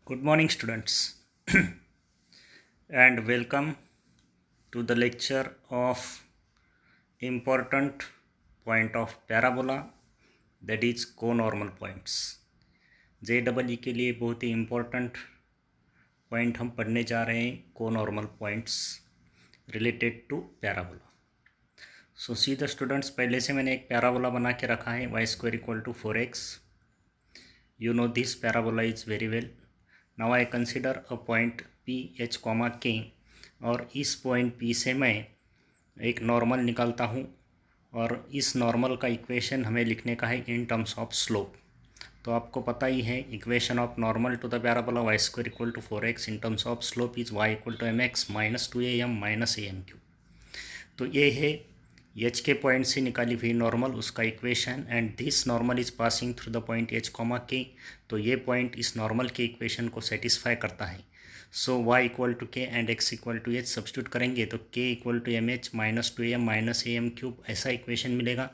Good morning, students, and welcome to the lecture of important point of parabola, that is conormal points. JEE के लिए बहुत ही important point हम पढ़ने जा रहे हैं, conormal points related to parabola. So see the students, पहले से मैंने एक parabola बना के रखा है, y square equal to 4x. You know this parabola is very well. Now I consider a point P H comma के, और इस पॉइंट पी से मैं एक नॉर्मल निकालता हूँ, और इस नॉर्मल का इक्वेशन हमें लिखने का है इन टर्म्स ऑफ स्लोप. तो आपको पता ही है equation of normal to the parabola y square equal to 4x in terms of slope is y equal to mx minus 2am minus am3. तो ये है एच के पॉइंट से निकाली हुई नॉर्मल, उसका equation, and this normal is passing through the point H comma के. तो ये पॉइंट इस नॉर्मल के इक्वेशन को सेटिस्फाई करता है. So y equal to k and x equal to h substitute करेंगे तो k equal to m h minus 2am minus am3 ऐसा इक्वेशन मिलेगा.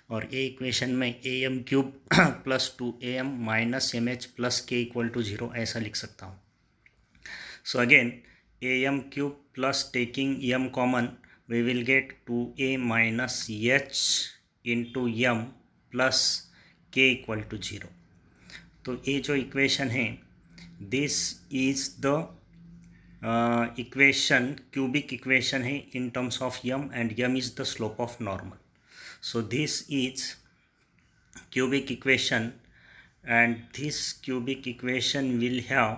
और ये इक्वेशन में am3 plus 2am minus mh plus k equal to 0 ऐसा लिख सकता हूँ. So again am3 plus taking m common, we will get 2a minus h into m plus k equal to 0. तो ये जो इक्वेशन है, this is the equation, cubic equation है in terms of m, and m is the slope of normal. So this is cubic equation, and this cubic equation will have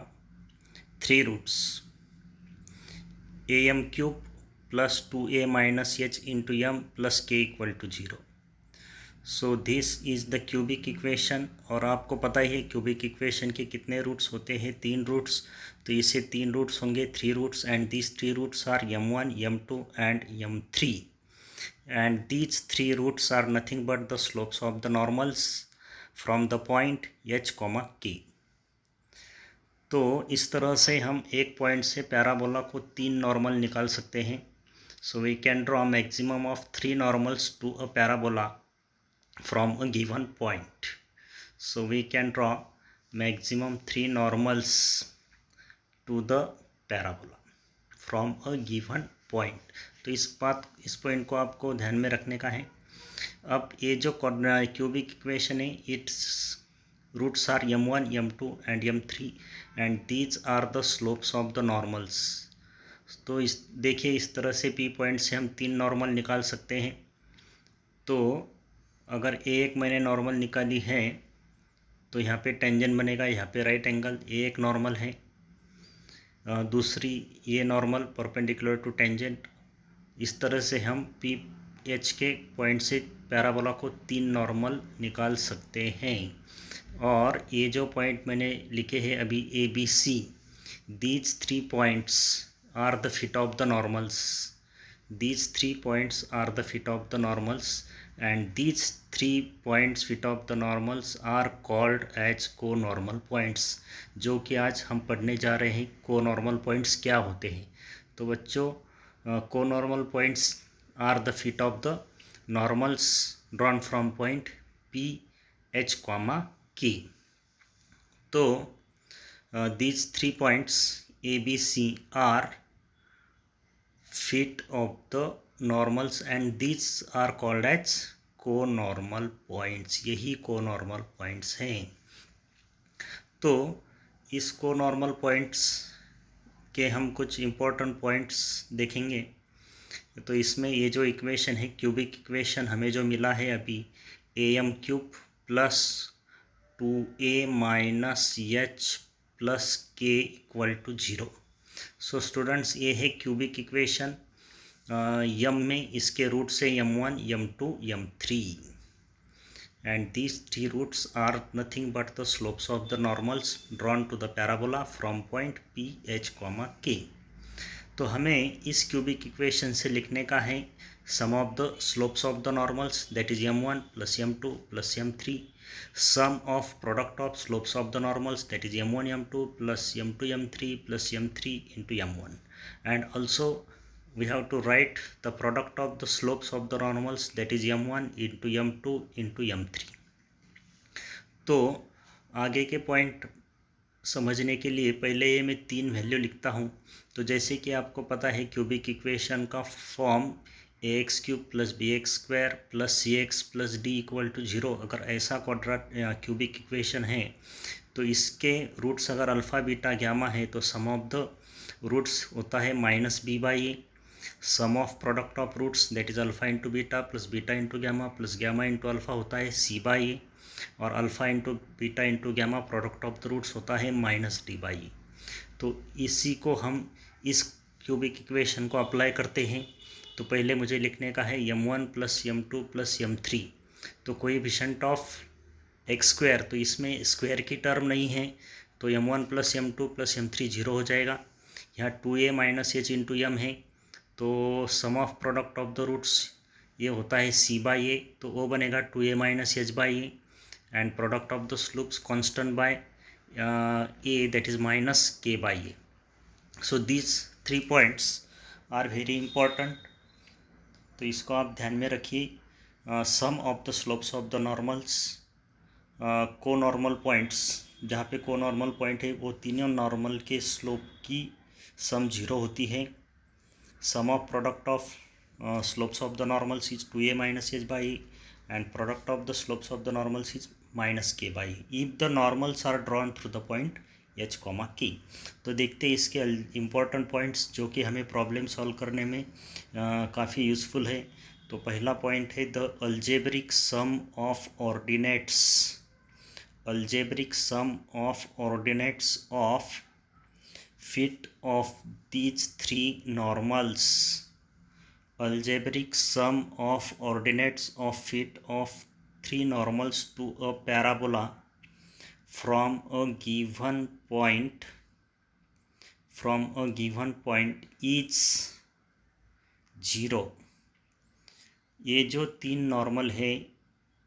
three roots: am cube plus 2a minus h into m plus k equal to 0. So this is the cubic equation. और आपको पता ही है cubic equation के कितने roots होते हैं, 3 roots. तो इसे 3 रूट्स होंगे, 3 roots, and these 3 roots are m1 m2 and m3, and these 3 roots are nothing but the slopes of the normals from the point h, k. तो इस तरह से हम एक पॉइंट से पैराबोला को 3 नॉर्मल निकाल सकते हैं. So we can draw maximum of 3 normals to a parabola from a given point. So we can draw maximum 3 normals to the parabola from a given point. तो इस पॉइंट को आपको ध्यान में रखने का है. अब ये जो क्यूबिक इक्वेशन है, its roots are m1 m2 and m3, and these are the slopes of the normals. तो देखिए इस तरह से पी पॉइंट से हम 3 नॉर्मल निकाल सकते हैं. तो अगर एक मैंने नॉर्मल निकाली है तो यहाँ पे टेंजेंट बनेगा, यहाँ पे राइट एंगल, एक नॉर्मल है. दूसरी ये नॉर्मल परपेंडिकुलर टू टेंजेंट. इस तरह से हम पी एच के पॉइंट से पैराबोला को 3 नॉर्मल निकाल सकते हैं. और ये जो पॉइंट मैंने लिखे हैं अभी A B C, these 3 points are the fit of the normals. These 3 points are the fit of the normals, and these 3 points fit of the normals are called as conormal points. जो कि आज हम पढ़ने जा रहे हैं conormal points क्या होते हैं. तो बच्चों conormal points are the fit of the normals drawn from point P, H, K. तो these 3 points A, B, C are fit of the normals, and these are called as conormal points. यही conormal points हैं. तो इस conormal points के हम कुछ important points देखेंगे. तो इसमें ये जो इक्वेशन है, क्यूबिक इक्वेशन हमें जो मिला है अभी, am3 plus 2a minus h plus k equal to 0. So students ये है क्यूबिक इक्वेशन. m में इसके रूट से m1 m2 m3, and these 3 roots are nothing but the slopes of the normals drawn to the parabola from point P h k. तो हमें इस cubic equation से लिखने का है sum of the slopes of the normals, that is m1 plus m2 plus m3, sum of product of slopes of the normals, that is m1 m2 plus m2 m3 plus m3 into m1, and also we have to write the product of the slopes of the normals, that is m1 into m2 into m3. तो आगे के point समझने के लिए पहले ये मैं 3 value लिखता हूँ। तो जैसे कि आपको पता है क्यूबिक इक्वेशन का form ax cube plus bx square plus cx plus d equal to 0। अगर ऐसा क्वाड्रेट क्यूबिक इक्वेशन है तो इसके रूट्स अगर अल्फ़ा बीटा गामा है तो सम ऑफ द रूट्स होता है minus b by a. Sum of product of roots that is alpha into beta plus beta into gamma plus gamma into alpha होता है सी बाई ए। और alpha into beta into gamma product of the roots होता है minus D by A. तो इसी को हम इस क्यूबिक इक्वेशन को अप्लाई करते हैं। तो पहले मुझे लिखने का है m1 plus m2 plus m3। तो कोएफिशिएंट ऑफ एक्स स्क्वायर, तो इसमें स्क्वायर की टर्म नहीं है तो m1 plus m2 plus m3 0 हो जाएगा। यहाँ 2a minus h into M है तो sum of product of the roots ये होता है c बाई ए। तो वो बनेगा 2a minus h by a and product of the slopes constant by a that is minus k by a. So these 3 points are very important. तो इसको आप ध्यान में रखिए। Sum of the slopes of the normals, conormal points, जहाँ पे को normal point है वो तीनों नॉर्मल के स्लोप की सम 0 होती है। Sum of product of slopes of the normals is 2a minus h by e and product of the slopes of the normals is minus k by e if the normals are drawn through the point h, k। तो देखते हैं इसके important points जो कि हमें problem solve करने में काफ़ी यूज़फुल है। तो पहला पॉइंट है the algebraic sum of ordinates, algebraic sum of ordinates of feet of these 3 normals, algebraic sum of ordinates of fit of 3 normals to a parabola from a given point is 0। ये जो 3 normal है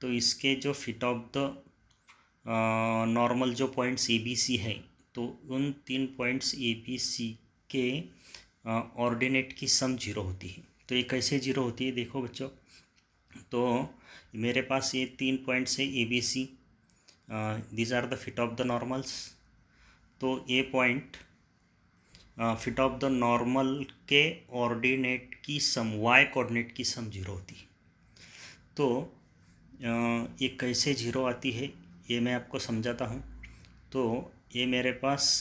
तो इसके जो fit of the normal जो points A B सी है तो उन 3 पॉइंट्स ए बी सी के ऑर्डिनेट की सम 0 होती है। तो ये कैसे 0 होती है देखो बच्चों। तो मेरे पास ये 3 पॉइंट्स है A B C, these are the feet of the normals. तो A point feet of the normal के ऑर्डिनेट की सम, वाई कोऑर्डिनेट की सम 0 होती है। तो ये कैसे 0 आती है ये मैं आपको समझाता हूँ। तो ये मेरे पास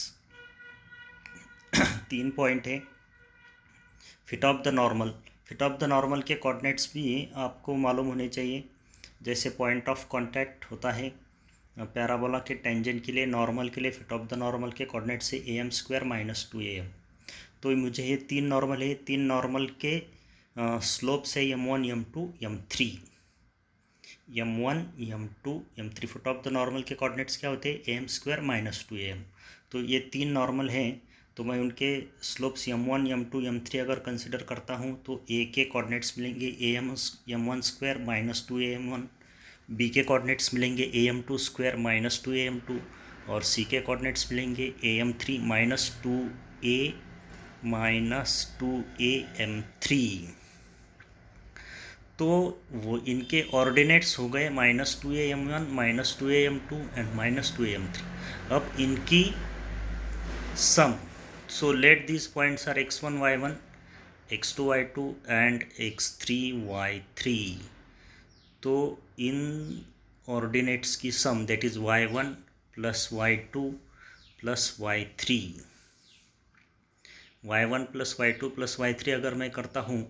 3 पॉइंट है fit of the normal. Fit of the normal के कोऑर्डिनेट्स भी आपको मालूम होने चाहिए। जैसे पॉइंट ऑफ कांटेक्ट होता है पैराबोला के टेंजेंट के लिए, नॉर्मल के लिए फिट ऑफ द नॉर्मल के कोऑर्डिनेट से am स्क्वायर माइनस 2am। तो मुझे ये 3 नॉर्मल है, 3 नॉर्मल के स्लोप से m1 m2 m3, m1 m2 m3 fit of the normal के कोऑर्डिनेट्स क्या होते हैं am स्क्वायर माइनस 2am। तो ये 3 नॉर्मल हैं तो मैं उनके स्लोप्स m1 m2 m3 अगर कंसिडर करता हूँ तो a के कोऑर्डिनेट्स मिलेंगे am1 square minus 2am1, b के कोऑर्डिनेट्स मिलेंगे am2 स्क्वायर माइनस 2am2 और c के कोऑर्डिनेट्स मिलेंगे am3 minus 2a minus 2am3। तो वो इनके ऑर्डिनेट्स हो गए minus 2am1 minus 2am2 and minus 2am3। अब इनकी सम, so let these points are x1 y1 x2 y2 and x3 y3। तो इन ऑर्डिनेट्स की sum that is y1 plus y2 plus y3, y1 plus y2 plus y3 अगर मैं करता हूँ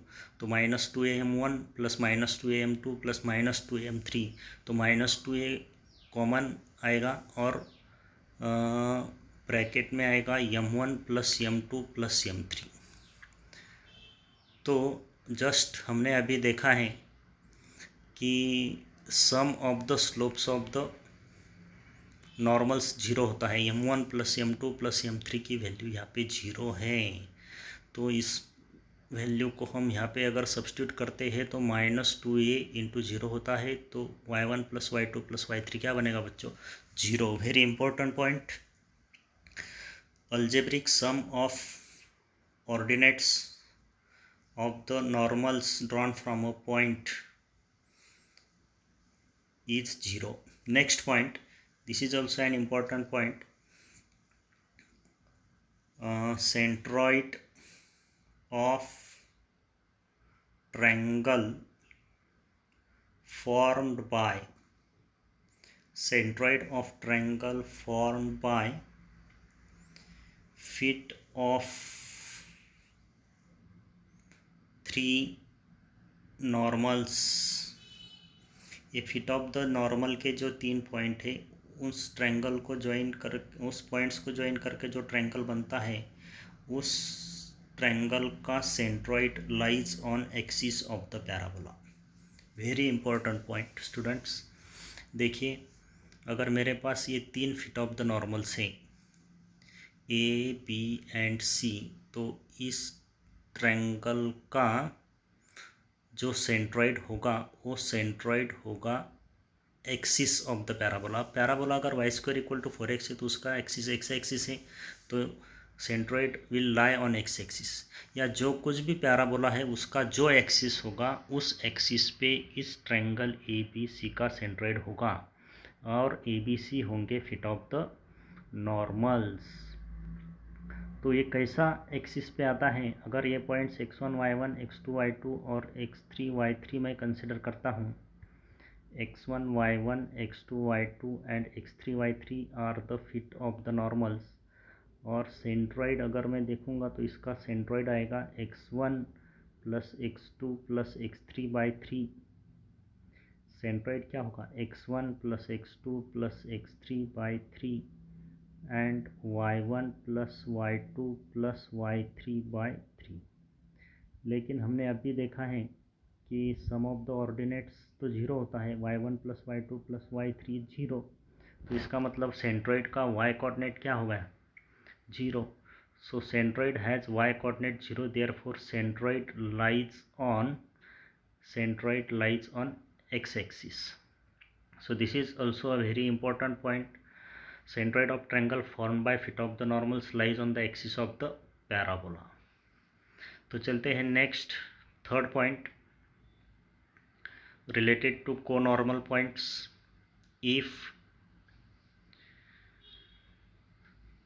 तो minus 2am1 plus minus 2am2 plus minus 2am3। तो minus 2a common आएगा और ब्रैकेट में आएगा m1 plus m2 plus m3। तो जस्ट हमने अभी देखा है कि sum of the slopes of the normals 0 होता है। m1 plus m2 plus m3 की वैल्यू यहाँ पे 0 है। तो इस वैल्यू को हम यहाँ पे अगर सब्स्टिट्यूट करते हैं तो माइनस 2a इंटू 0 होता है। तो y1 plus y2 plus y3 क्या बनेगा बच्चों 0। Very important point. Algebraic sum of ordinates of the normals drawn from a point is 0. Next point, this is also an important point. centroid of triangle formed by fit of three normals। ये fit of the normal के जो 3 point है उस triangle को join कर उस points को join करके जो ट्रायंगल बनता है उस ट्रायंगल का centroid lies on axis of the parabola. Very important point students. देखिए, अगर मेरे पास ये 3 फिट ऑफ द नॉर्मल्स हैं ए, बी एंड सी, तो इस ट्रायंगल का जो सेंट्रॉइड होगा वो सेंट्रॉइड होगा axis of the parabola. Parabola अगर y square equal to 4x है तो उसका एक्सिस एक्स एक्सिस है, तो centroid will lie on X axis. या जो कुछ भी पैराबोला है उसका जो एक्सिस होगा उस एक्सिस पे इस ट्रायंगल ए बी सी का सेंट्रॉइड होगा और ए बी सी होंगे फिट ऑफ द नॉर्मल्स। तो ये कैसा एक्सिस पे आता है? अगर ये points x1 y1 x2 y2 और x3 y3 मैं कंसिडर करता हूँ, x1 y1 x2 y2 and x3 y3 are the feet of the normals. और सेंट्रॉइड अगर मैं देखूँगा तो इसका सेंट्रॉइड आएगा x1 plus x2 plus x3/3। Centroid क्या होगा? x1 plus x2 plus x3/3 and y1 plus y2 plus y3/3। लेकिन हमने अभी देखा है कि सम ऑफ द ऑर्डिनेट्स तो जीरो होता है, y1 plus y2 plus y3 zero. तो इसका मतलब सेंट्रॉइड का y कोऑर्डिनेट क्या होगा? Zero. So centroid has y coordinate zero, therefore centroid lies on x axis. So this is also a very important point. Centroid of triangle formed by fit of the normals lies on the axis of the parabola। तो चलते हैं next third point related to conormal points. If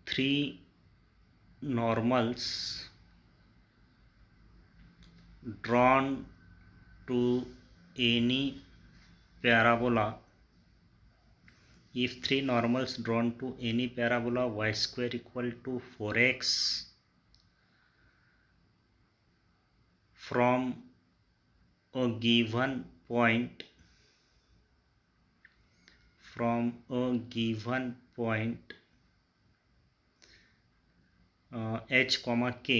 3 normals drawn to any parabola, if 3 normals drawn to any parabola y square equal to 4x from a given point h comma k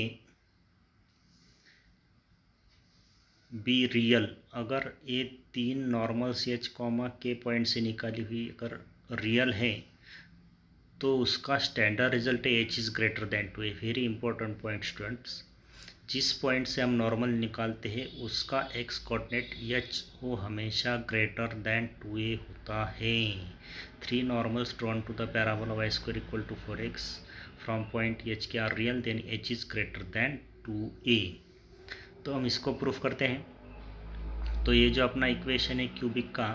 be real, अगर ये 3 normals H comma के point से निकाली हुई अगर real है तो उसका स्टैंडर्ड रिजल्ट है H is greater then 2। A very important point students. जिस पॉइंट से हम नॉर्मल निकालते हैं उसका एक्स कोऑर्डिनेट एच वो हमेशा ग्रेटर देन 2a होता है। 3 normals drawn to the parabola y square equal to 4x from point H K are real, then H is greater than 2a। तो हम इसको प्रूफ करते हैं। तो ये जो अपना इक्वेशन है क्यूबिक का,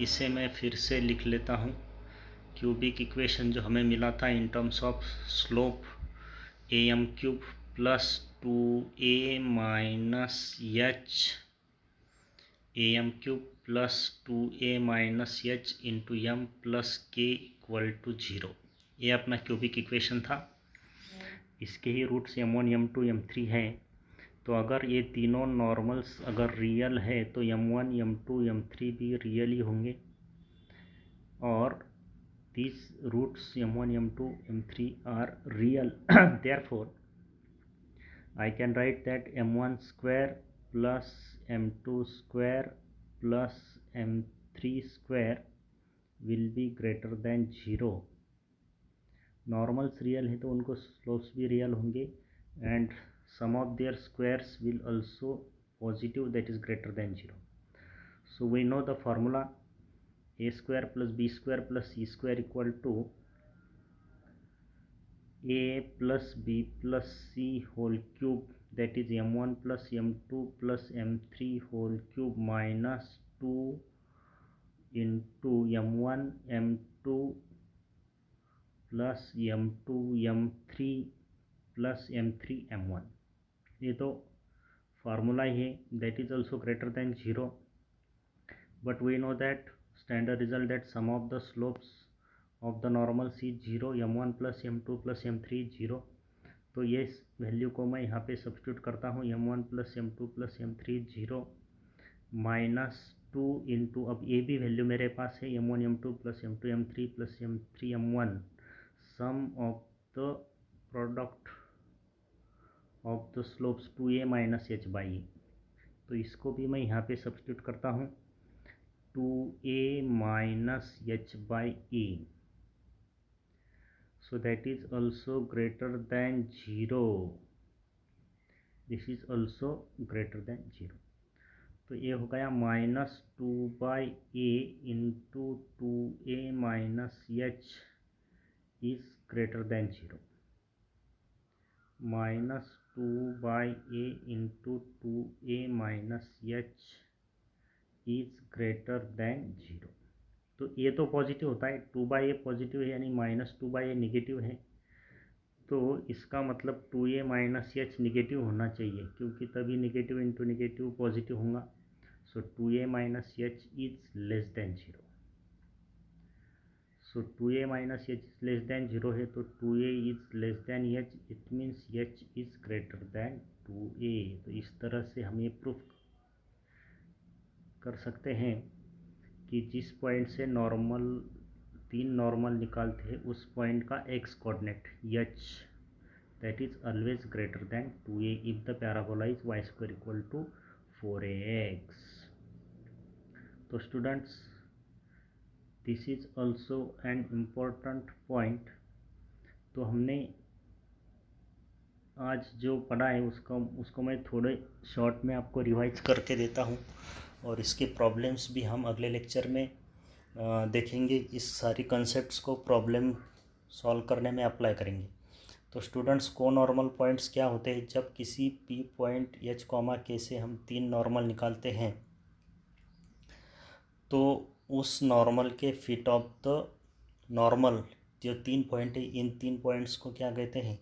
इसे मैं फिर से लिख लेता हूँ। क्यूबिक इक्वेशन जो हमें मिला था in terms of slope am³ plus 2a minus h am³ plus 2a minus h into m plus k equal to 0। ये अपना क्यूबिक इक्वेशन था। इसके ही रूट्स m1 m2 m3 है। तो अगर ये तीनों नॉर्मल्स अगर रियल है तो m1 m2 m3 भी रियल ही होंगे और these roots m1 m2 m3 are real। therefore I can write that m1 square plus m2 square plus m3 square will be greater than 0। Normals real है तो उनको slopes भी real होंगे and sum of their squares will also positive, that is greater than 0। so we know the formula a square plus b square plus c square equal to a plus b plus c whole cube, that is m1 plus m2 plus m3 whole cube minus 2 into m1 m2 plus m2 m3 plus M3 M1, ये तो formula ही है, that is also greater than 0, but we know that standard result that sum of the slopes of the normals is 0, M1 plus M2 plus M3 0। तो ये value को मैं यहाँ पे सब्स्टिट्यूट करता हूँ, M1 plus M2 plus M3 0 minus 2 into, अब ये भी वैल्यू मेरे पास है, M1 M2 plus M2 M3 plus M3 M1, sum of the product of the slopes 2a minus h by A. तो इसको भी मैं यहाँ पे सब्स्टिट्यूट करता हूँ, 2a minus h by A, so that is also greater than 0, this is also greater than 0। तो ये हो गया minus 2 by A into 2a minus h is greater than 0, minus 2 by A into 2a minus h is greater than 0। तो ये तो positive होता है, 2 by A positive है, यानी माइनस 2 बाई ए निगेटिव है, तो इसका मतलब 2a माइनस एच निगेटिव होना चाहिए, क्योंकि तभी निगेटिव इंटू निगेटिव पॉजिटिव होगा। सो 2a minus H is less than 0, so 2a minus H is less than 0 है, तो 2a is less than H, it means H is greater than 2a। तो इस तरह से हम ये प्रूफ कर सकते हैं कि जिस पॉइंट से नॉर्मल 3 नॉर्मल निकालते हैं उस पॉइंट का x coordinate h that is always greater than 2a if the parabola is y square equal to 4ax। तो students, this is also an important point. तो हमने आज जो पढ़ा है उसको मैं थोड़े शॉर्ट में आपको रिवाइज करके देता हूँ, और इसके प्रॉब्लम्स भी हम अगले लेक्चर में देखेंगे। इस सारी कंसेप्ट्स को प्रॉब्लम सॉल्व करने में अप्लाई करेंगे। तो स्टूडेंट्स, को नॉर्मल पॉइंट्स क्या होते हैं? जब किसी पी पॉइंट एच कॉमा के से हम 3 नॉर्मल निकालते हैं तो उस नॉर्मल के फिट ऑफ द नॉर्मल जो 3 पॉइंट है, इन 3 पॉइंट्स को क्या कहते हैं?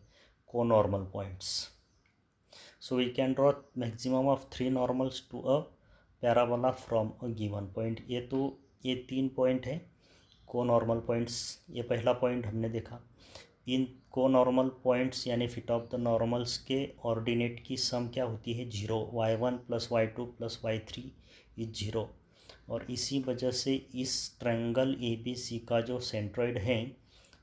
Conormal points. So we can draw maximum of 3 normals to a parabola from a given point. ये 3 पॉइंट है को नॉर्मल पॉइंट्स। ये पहला पॉइंट हमने देखा। इन को नॉर्मल पॉइंट्स यानी फिट ऑफ द नॉर्मल्स के ऑर्डिनेट की सम क्या होती है? 0। y1 plus y2 plus y3 is 0। और इसी वजह से इस ट्रायंगल ABC का जो सेंट्रॉइड है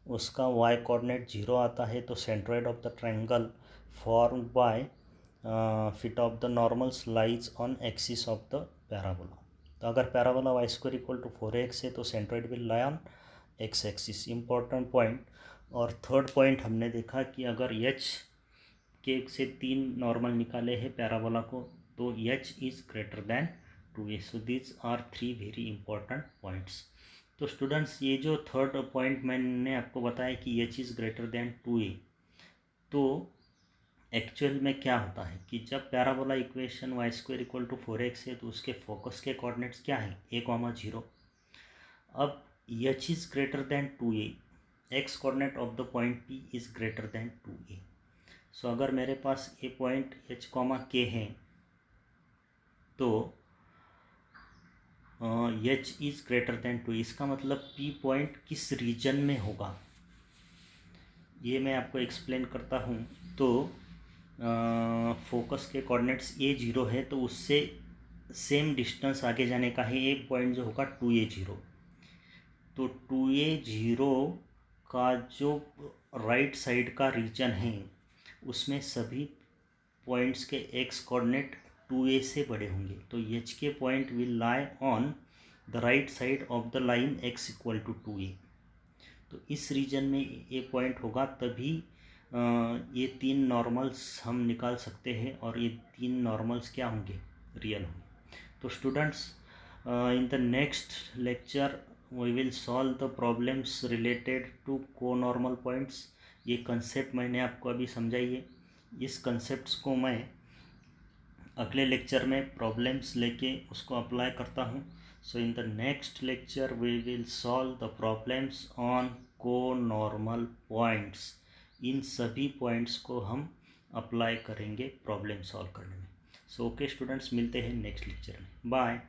उसका y कोऑर्डिनेट 0 आता है। तो centroid of the triangle form by feet of the normals lies on axis of the parabola. तो अगर parabola y square equal to 4x है तो centroid will lie on x axis. Important point. और third point हमने देखा कि अगर h के से 3 नॉर्मल निकाले हैं पैराबोला को तो h is greater than 2a। So this are 3 very important points. तो स्टूडेंट्स, ये जो थर्ड पॉइंट मैंने आपको बताया कि h is greater than 2a, तो एक्चुअल में क्या होता है कि जब parabola equation y square equal to 4x है तो उसके फोकस के कोऑर्डिनेट्स क्या है? a, 0। अब h is greater than 2a, x coordinate of the point p is greater than 2a। सो अगर मेरे पास ए पॉइंट h, k है तो h इज़ ग्रेटर देन 2। इसका मतलब p पॉइंट किस रीजन में होगा ये मैं आपको एक्सप्लेन करता हूँ। तो फोकस के कोऑर्डिनेट्स a, 0 है तो उससे सेम डिस्टेंस आगे जाने का है। एक पॉइंट जो होगा 2a, 0। तो 2a, 0 का जो राइट साइड का रीजन है उसमें सभी पॉइंट्स के x कोऑर्डिनेट 2a से बड़े होंगे। तो h के point will lie on the right side of the line x equal to 2a। तो इस रीजन में ये पॉइंट होगा, तभी ये 3 नॉर्मल्स हम निकाल सकते हैं और ये 3 नॉर्मल्स क्या होंगे? रियल होंगे। तो students, in the next lecture we will solve the problems related to conormal points. ये कंसेप्ट मैंने आपको अभी समझाई है। इस कंसेप्ट्स को मैं अगले लेक्चर में प्रॉब्लम्स लेके उसको अप्लाई करता हूँ। So in the next lecture we will solve the problems on co-normal points इन सभी पॉइंट्स को हम अप्लाई करेंगे प्रॉब्लम सॉल्व करने में। सो ओके स्टूडेंट्स, मिलते हैं नेक्स्ट लेक्चर में। बाय।